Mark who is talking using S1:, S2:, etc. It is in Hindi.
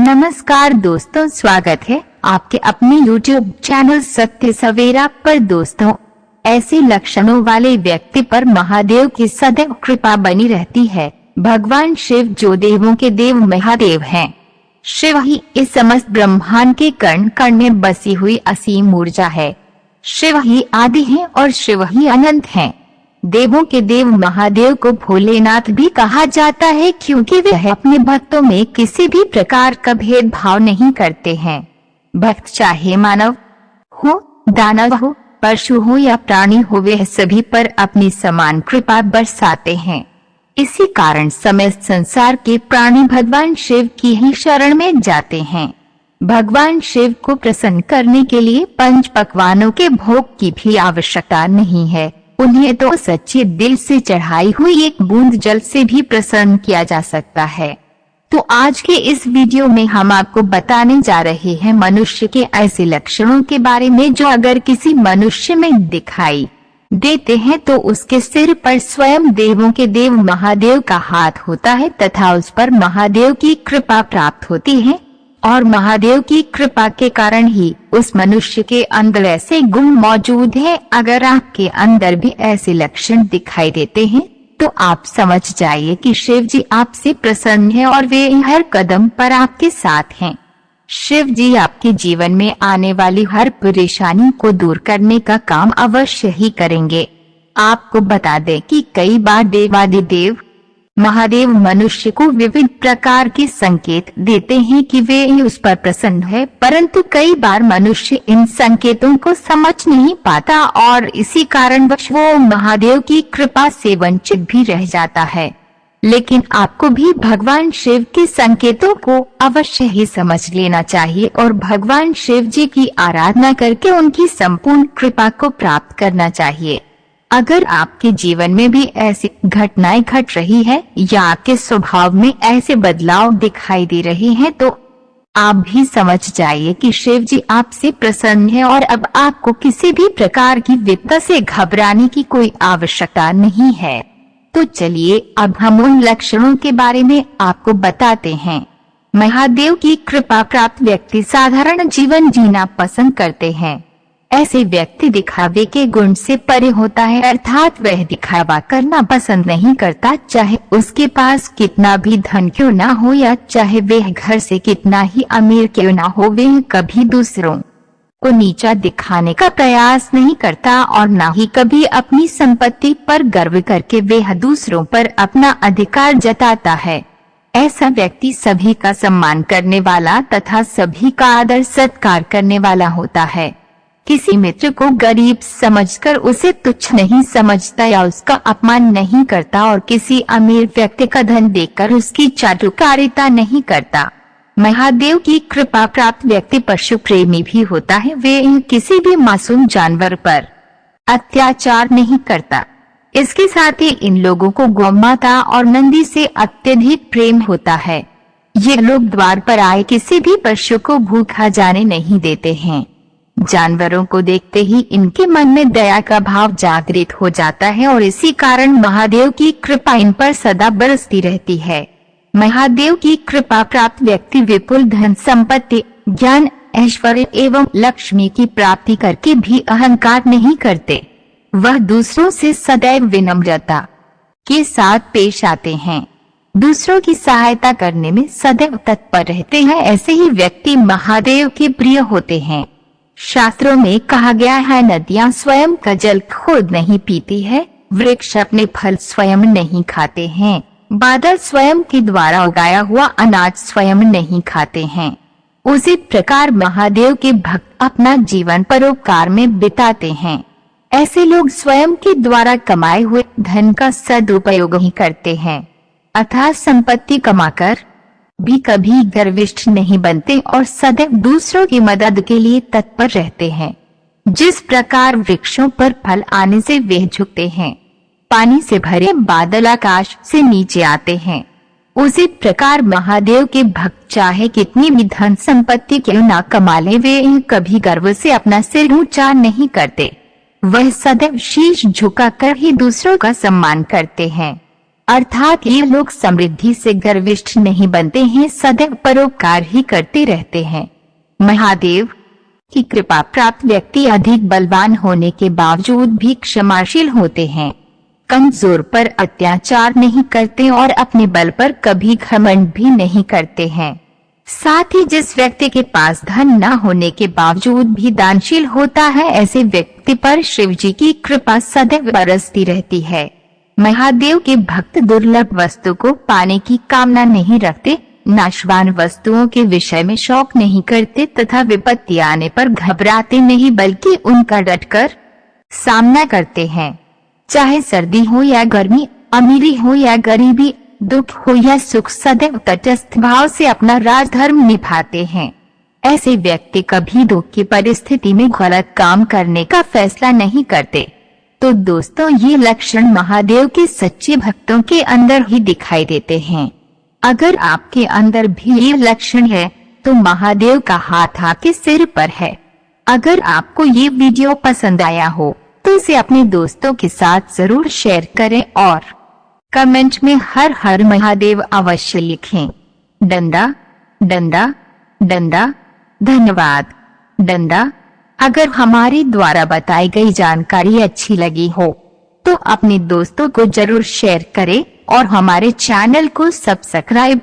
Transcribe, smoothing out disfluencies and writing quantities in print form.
S1: नमस्कार दोस्तों, स्वागत है आपके अपने YouTube चैनल सत्य सवेरा पर। दोस्तों, ऐसे लक्षणों वाले व्यक्ति पर महादेव की सदैव कृपा बनी रहती है। भगवान शिव जो देवों के देव महादेव हैं, शिव ही इस समस्त ब्रह्मांड के कण कण में बसी हुई असीम ऊर्जा है। शिव ही आदि है और शिव ही अनंत है। देवों के देव महादेव को भोलेनाथ भी कहा जाता है, क्योंकि वे अपने भक्तों में किसी भी प्रकार का भेदभाव नहीं करते हैं। भक्त चाहे मानव हो, दानव हो, पशु हो या प्राणी हो, वे सभी पर अपनी समान कृपा बरसाते हैं। इसी कारण समस्त संसार के प्राणी भगवान शिव की ही शरण में जाते हैं। भगवान शिव को प्रसन्न करने के लिए पंच पकवानों के भोग की भी आवश्यकता नहीं है। उन्हें तो सच्चे दिल से चढ़ाई हुई एक बूंद जल से भी प्रसन्न किया जा सकता है। तो आज के इस वीडियो में हम आपको बताने जा रहे हैं मनुष्य के ऐसे लक्षणों के बारे में जो अगर किसी मनुष्य में दिखाई देते हैं तो उसके सिर पर स्वयं देवों के देव महादेव का हाथ होता है तथा उस पर महादेव की कृपा प्राप्त होती है। और महादेव की कृपा के कारण ही उस मनुष्य के अंदर ऐसे गुण मौजूद हैं। अगर आपके अंदर भी ऐसे लक्षण दिखाई देते हैं तो आप समझ जाइए कि शिव जी आपसे प्रसन्न है और वे हर कदम पर आपके साथ हैं। शिव जी आपके जीवन में आने वाली हर परेशानी को दूर करने का काम अवश्य ही करेंगे। आपको बता दें कि कई बार देवादिदेव महादेव मनुष्य को विविध प्रकार के संकेत देते हैं कि वे उस पर प्रसन्न है, परंतु कई बार मनुष्य इन संकेतों को समझ नहीं पाता और इसी कारणवश वो महादेव की कृपा से वंचित भी रह जाता है। लेकिन आपको भी भगवान शिव के संकेतों को अवश्य ही समझ लेना चाहिए और भगवान शिव जी की आराधना करके उनकी संपूर्ण कृपा को प्राप्त करना चाहिए। अगर आपके जीवन में भी ऐसी घटनाएं घट रही है या आपके स्वभाव में ऐसे बदलाव दिखाई दे रहे हैं तो आप भी समझ जाइए कि शिव जी आपसे प्रसन्न है और अब आपको किसी भी प्रकार की विपदा से घबराने की कोई आवश्यकता नहीं है। तो चलिए अब हम उन लक्षणों के बारे में आपको बताते हैं। महादेव की कृपा प्राप्त व्यक्ति साधारण जीवन जीना पसंद करते हैं। ऐसे व्यक्ति दिखावे के गुण से परे होता है, अर्थात वह दिखावा करना पसंद नहीं करता। चाहे उसके पास कितना भी धन क्यों ना हो या चाहे वह घर से कितना ही अमीर क्यों ना हो, वह कभी दूसरों को नीचा दिखाने का प्रयास नहीं करता और न ही कभी अपनी संपत्ति पर गर्व करके वह दूसरों पर अपना अधिकार जताता है। ऐसा व्यक्ति सभी का सम्मान करने वाला तथा सभी का आदर सत्कार करने वाला होता है। किसी मित्र को गरीब समझकर उसे तुच्छ नहीं समझता या उसका अपमान नहीं करता और किसी अमीर व्यक्ति का धन देकर उसकी चाटुकारिता नहीं करता। महादेव की कृपा प्राप्त व्यक्ति पशु प्रेमी भी होता है। वे किसी भी मासूम जानवर पर अत्याचार नहीं करता। इसके साथ ही इन लोगों को गौमाता और नंदी से अत्यधिक प्रेम होता है। ये लोग द्वार पर आए किसी भी पशु को भूखा जाने नहीं देते हैं। जानवरों को देखते ही इनके मन में दया का भाव जागृत हो जाता है और इसी कारण महादेव की कृपा इन पर सदा बरसती रहती है। महादेव की कृपा प्राप्त व्यक्ति विपुल धन संपत्ति, ज्ञान, ऐश्वर्य एवं लक्ष्मी की प्राप्ति करके भी अहंकार नहीं करते। वह दूसरों से सदैव विनम्रता के साथ पेश आते हैं। दूसरों की सहायता करने में सदैव तत्पर रहते हैं। ऐसे ही व्यक्ति महादेव के प्रिय होते हैं। शास्त्रों में कहा गया है, नदियां स्वयं का जल खुद नहीं पीती है, वृक्ष अपने फल स्वयं नहीं खाते हैं, बादल स्वयं के द्वारा उगाया हुआ अनाज स्वयं नहीं खाते हैं। उसी प्रकार महादेव के भक्त अपना जीवन परोपकार में बिताते हैं। ऐसे लोग स्वयं के द्वारा कमाए हुए धन का सदुपयोग ही करते हैं, अर्थात संपत्ति कमाकर भी कभी गर्विष्ठ नहीं बनते और सदैव दूसरों की मदद के लिए तत्पर रहते हैं। जिस प्रकार वृक्षों पर फल आने से वे झुकते हैं, पानी से भरे बादल आकाश से नीचे आते हैं, उसी प्रकार महादेव के भक्त चाहे कितनी भी धन संपत्ति क्यों ना कमा ले, वे कभी गर्व से अपना सिर ऊंचा नहीं करते। वह सदैव शीश झुकाकर ही दूसरों का सम्मान करते हैं। अर्थात ये लोग समृद्धि से गर्विष्ठ नहीं बनते हैं, सदैव परोपकार ही करते रहते हैं। महादेव की कृपा प्राप्त व्यक्ति अधिक बलवान होने के बावजूद भी क्षमाशील होते हैं, कमजोर पर अत्याचार नहीं करते और अपने बल पर कभी घमंड भी नहीं करते हैं। साथ ही जिस व्यक्ति के पास धन न होने के बावजूद भी दानशील होता है, ऐसे व्यक्ति पर शिव जी की कृपा सदैव बरसती रहती है। महादेव के भक्त दुर्लभ वस्तु को पाने की कामना नहीं रखते, नाशवान वस्तुओं के विषय में शौक नहीं करते तथा विपत्ति आने पर घबराते नहीं बल्कि उनका डटकर सामना करते हैं। चाहे सर्दी हो या गर्मी, अमीरी हो या गरीबी, दुख हो या सुख, सदैव तटस्थ भाव से अपना राजधर्म निभाते हैं। ऐसे व्यक्ति कभी दुख की परिस्थिति में गलत काम करने का फैसला नहीं करते। तो दोस्तों, ये लक्षण महादेव के सच्चे भक्तों के अंदर ही दिखाई देते हैं। अगर आपके अंदर भी ये लक्षण है तो महादेव का हाथ आपके सिर पर है। अगर आपको ये वीडियो पसंद आया हो तो इसे अपने दोस्तों के साथ जरूर शेयर करें और कमेंट में हर हर महादेव अवश्य लिखें। डंडा डंडा डंडा। धन्यवाद। डंडा। अगर हमारे द्वारा बताई गई जानकारी अच्छी लगी हो तो अपने दोस्तों को जरूर शेयर करें और हमारे चैनल को सब्सक्राइब